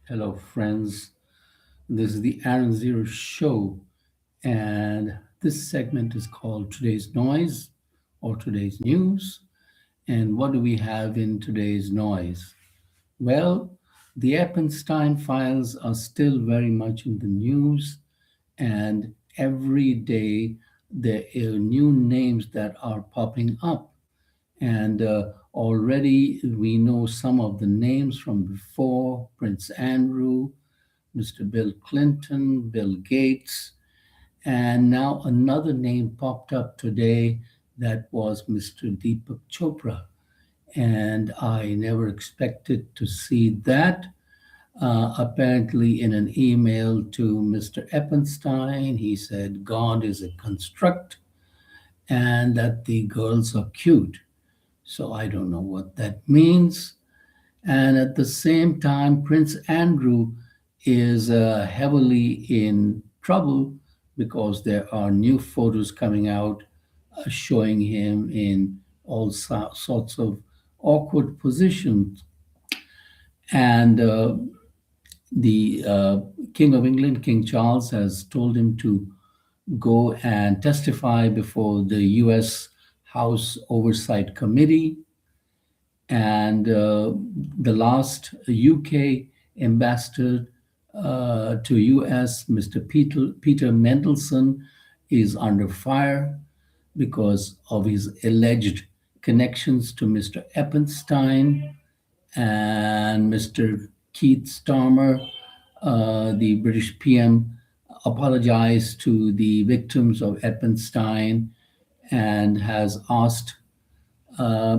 Hello, friends. This is the Aaron Zero Show, and this segment is called Today's Noise or Today's News. And what do we have in today's noise? Well, the Eppenstein files are still very much in the news, and every day there are new names that are popping up. And already we know some of the names from before: Prince Andrew, Mr. Bill Clinton, Bill Gates, and now another name popped up today that was Mr. Deepak Chopra. And I never expected to see that. Apparently, in an email to Mr. Eppenstein, he said God is a construct and that the girls are cute. So I don't know what that means. And at the same time, Prince Andrew is heavily in trouble because there are new photos coming out showing him in all sorts of awkward positions. And the King of England, King Charles, has told him to go and testify before the US House Oversight Committee. And the last UK ambassador to US, Mr. Peter Mendelsohn, is under fire because of his alleged connections to Mr. Eppenstein and Mr. Keith Starmer, the British PM, apologized to the victims of Eppenstein and has asked uh,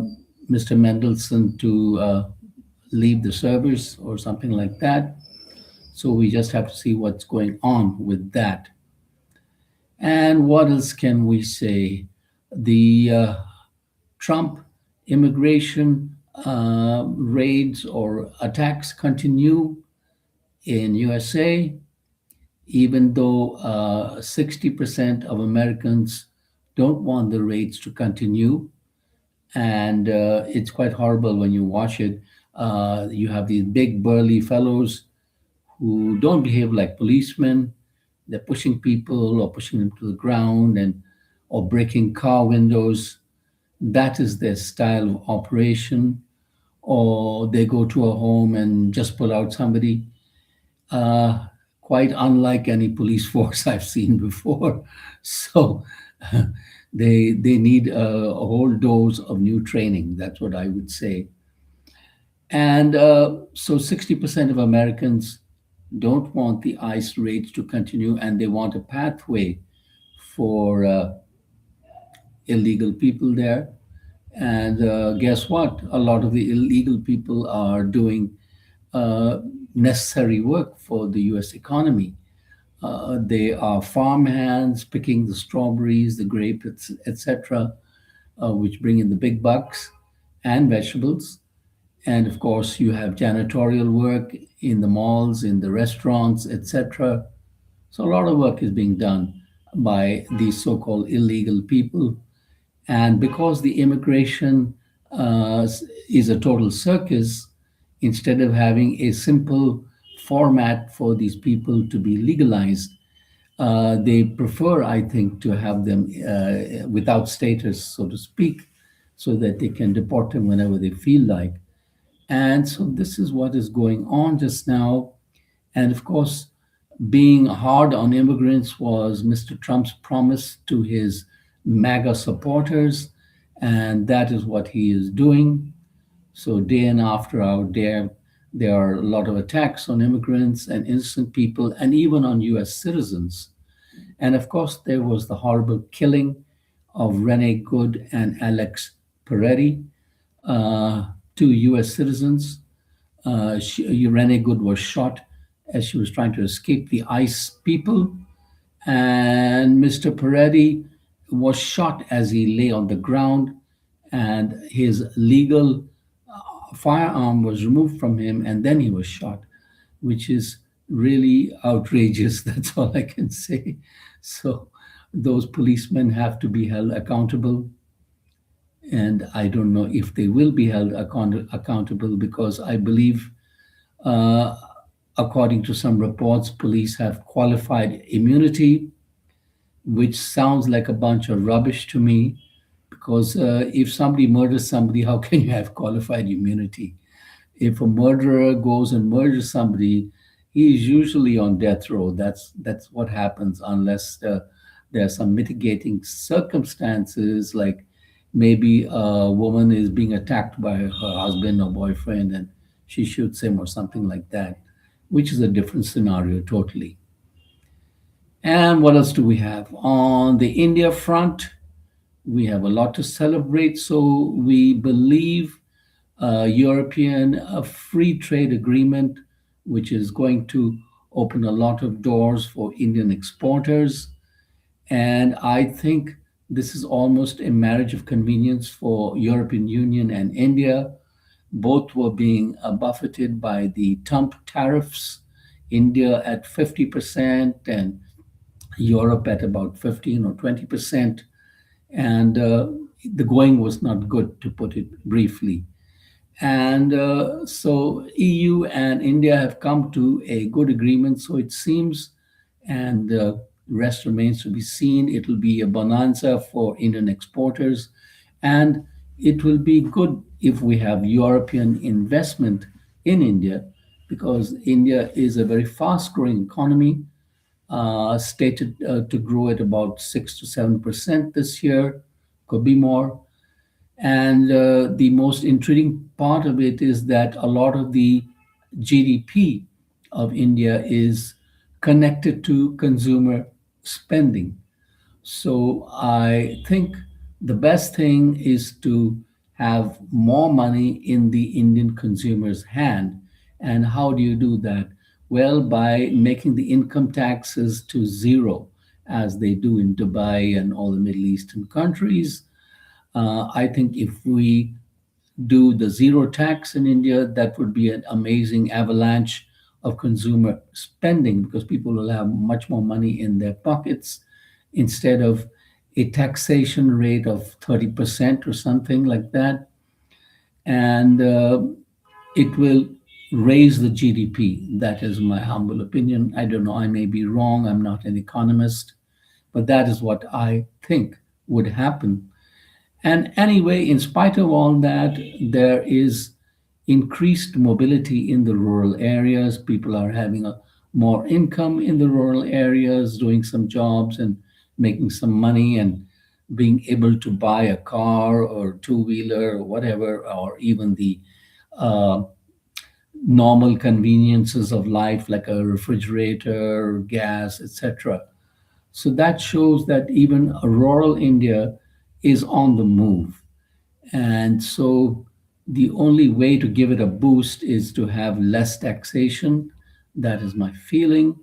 Mr. Mendelssohn to leave the service or something like that. So we just have to see what's going on with that. And what else can we say? The Trump immigration raids or attacks continue in USA, even though 60% of Americans don't want the raids to continue. And it's quite horrible when you watch it. You have these big burly fellows who don't behave like policemen. They're pushing people or pushing them to the ground and or breaking car windows. That is their style of operation. Or they go to a home and just pull out somebody. Uh, Quite unlike any police force I've seen before. So they need a whole dose of new training. That's what I would say. And so 60% of Americans don't want the ICE raids to continue, and they want a pathway for illegal people there. And guess what? A lot of the illegal people are doing uh, necessary work for the US economy. They are farmhands picking the strawberries, the grapes, etc., which bring in the big bucks, and vegetables. And of course, you have janitorial work in the malls, in the restaurants, etc. So a lot of work is being done by these so-called illegal people. And because the immigration is a total circus, instead of having a simple format for these people to be legalized, they prefer, I think, to have them without status, so to speak, so that they can deport them whenever they feel like. And so this is what is going on just now. And of course, being hard on immigrants was Mr. Trump's promise to his MAGA supporters, and that is what he is doing. So day in after out, there are a lot of attacks on immigrants and innocent people, and even on U.S. citizens. And of course, there was the horrible killing of Rene Good and Alex Peretti, two U.S. citizens. Rene Good was shot as she was trying to escape the ICE people, and Mr. Peretti was shot as he lay on the ground, and his legal firearm was removed from him, and then he was shot, which is really outrageous. That's all I can say. So those policemen have to be held accountable. And I don't know if they will be held accountable because I believe uh, According to some reports, police have qualified immunity, which sounds like a bunch of rubbish to me because if somebody murders somebody, how can you have qualified immunity? If a murderer goes and murders somebody, he's usually on death row. That's what happens unless there are some mitigating circumstances, like maybe a woman is being attacked by her husband or boyfriend and she shoots him or something like that, which is a different scenario totally. And what else do we have? On the India front, we have a lot to celebrate. So we believe European free trade agreement, which is going to open a lot of doors for Indian exporters. And I think this is almost a marriage of convenience for European Union and India. Both were being buffeted by the Trump tariffs. India at 50% and Europe at about 15 or 20%. And the going was not good, to put it briefly. And so EU and India have come to a good agreement, so it seems, and the rest remains to be seen. It will be a bonanza for Indian exporters, and it will be good if we have European investment in India, because India is a very fast growing economy, stated to grow at about 6 to 7% this year, could be more. And the most intriguing part of it is that a lot of the GDP of India is connected to consumer spending. So I think the best thing is to have more money in the Indian consumer's hand. And how do you do that? Well, by making the income taxes to zero, as they do in Dubai and all the Middle Eastern countries. I think if we do the zero tax in India, that would be an amazing avalanche of consumer spending because people will have much more money in their pockets instead of a taxation rate of 30% or something like that. And it will raise the GDP. That is my humble opinion. I don't know, I may be wrong. I'm not an economist, but that is what I think would happen. And anyway, in spite of all that, there is increased mobility in the rural areas. People are having more income in the rural areas, doing some jobs and making some money and being able to buy a car or two-wheeler or whatever, or even the uh, normal conveniences of life like a refrigerator, gas, etc. So that shows that even rural India is on the move. And so the only way to give it a boost is to have less taxation. That is my feeling.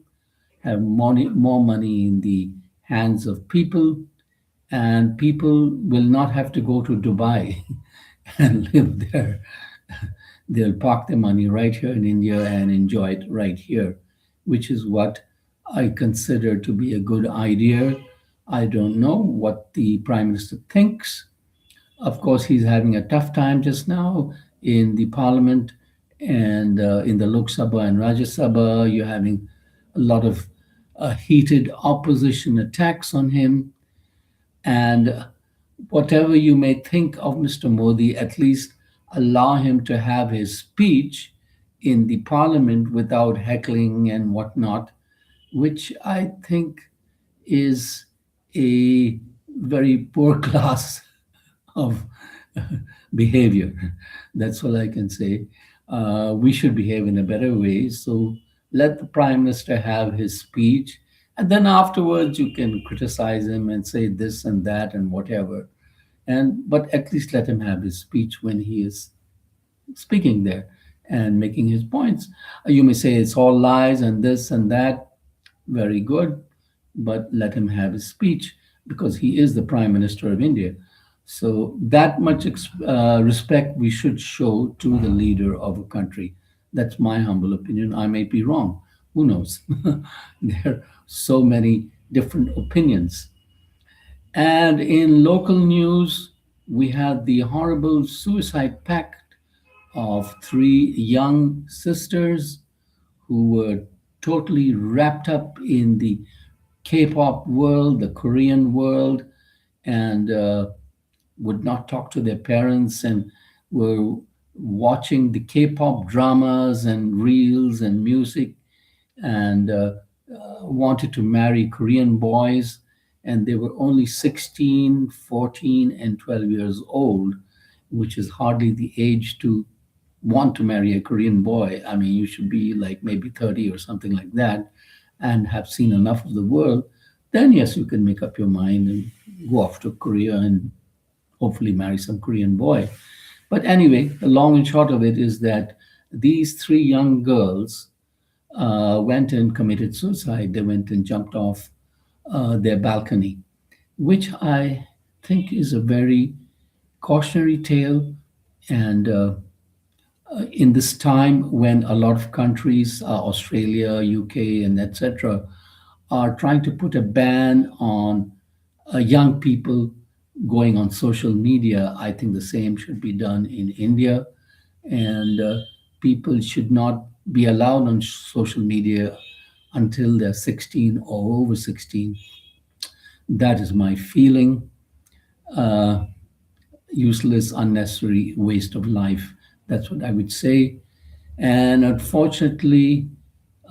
Have more money in the hands of people, and people will not have to go to Dubai and live there. They'll park their money right here in India and enjoy it right here, which is what I consider to be a good idea. I don't know what the Prime Minister thinks. Of course, he's having a tough time just now in the Parliament and in the Lok Sabha and Rajya Sabha. You're having a lot of heated opposition attacks on him. And whatever you may think of Mr. Modi, at least allow him to have his speech in the parliament without heckling and whatnot, which I think is a very poor class of behavior. That's all I can say. We should behave in a better way. So let the prime minister have his speech, and then afterwards you can criticize him and say this and that and whatever. And but at least let him have his speech when he is speaking there and making his points. You may say it's all lies and this and that. Very good, but let him have his speech because he is the Prime Minister of India. So that much respect we should show to the leader of a country. That's my humble opinion. I may be wrong. Who knows? There are so many different opinions. And in local news, we had the horrible suicide pact of three young sisters who were totally wrapped up in the K-pop world, the Korean world, and would not talk to their parents and were watching the K-pop dramas and reels and music and wanted to marry Korean boys. And they were only 16, 14, and 12 years old, which is hardly the age to want to marry a Korean boy. I mean, you should be like maybe 30 or something like that and have seen enough of the world. Then, yes, you can make up your mind and go off to Korea and hopefully marry some Korean boy. But anyway, the long and short of it is that these three young girls went and committed suicide. They went and jumped off their balcony, which I think is a very cautionary tale. And in this time when a lot of countries, Australia, UK, and etc., are trying to put a ban on young people going on social media, I think the same should be done in India. And people should not be allowed on social media until they're 16 or over 16. That is my feeling. Useless, unnecessary waste of life. That's what I would say. And unfortunately,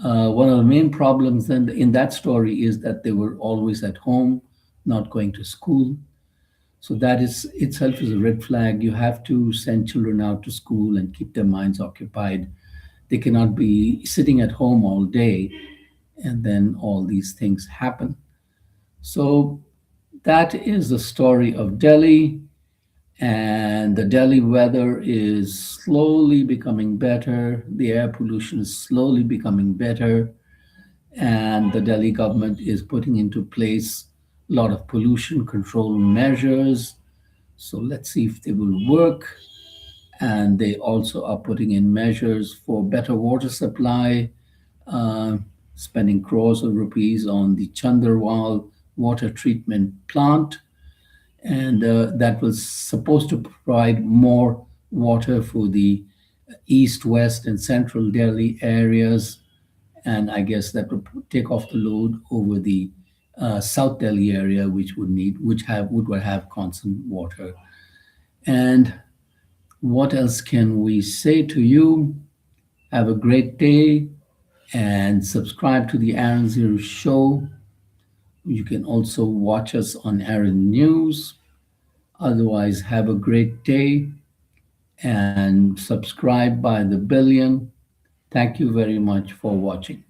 one of the main problems then in that story is that they were always at home, not going to school. So that is itself is a red flag. You have to send children out to school and keep their minds occupied. They cannot be sitting at home all day and then all these things happen. So that is the story of Delhi. And the Delhi weather is slowly becoming better. The air pollution is slowly becoming better. And the Delhi government is putting into place a lot of pollution control measures. So let's see if they will work. And they also are putting in measures for better water supply, uh, spending crores of rupees on the Chandarwal water treatment plant, and that was supposed to provide more water for the east, west, and central Delhi areas. And I guess that would take off the load over the South Delhi area, which would have constant water. And what else can we say to you? Have a great day and subscribe to the Aaron Zero Show. You can also watch us on Aaron News. Otherwise, have a great day and subscribe by the billion. Thank you very much for watching.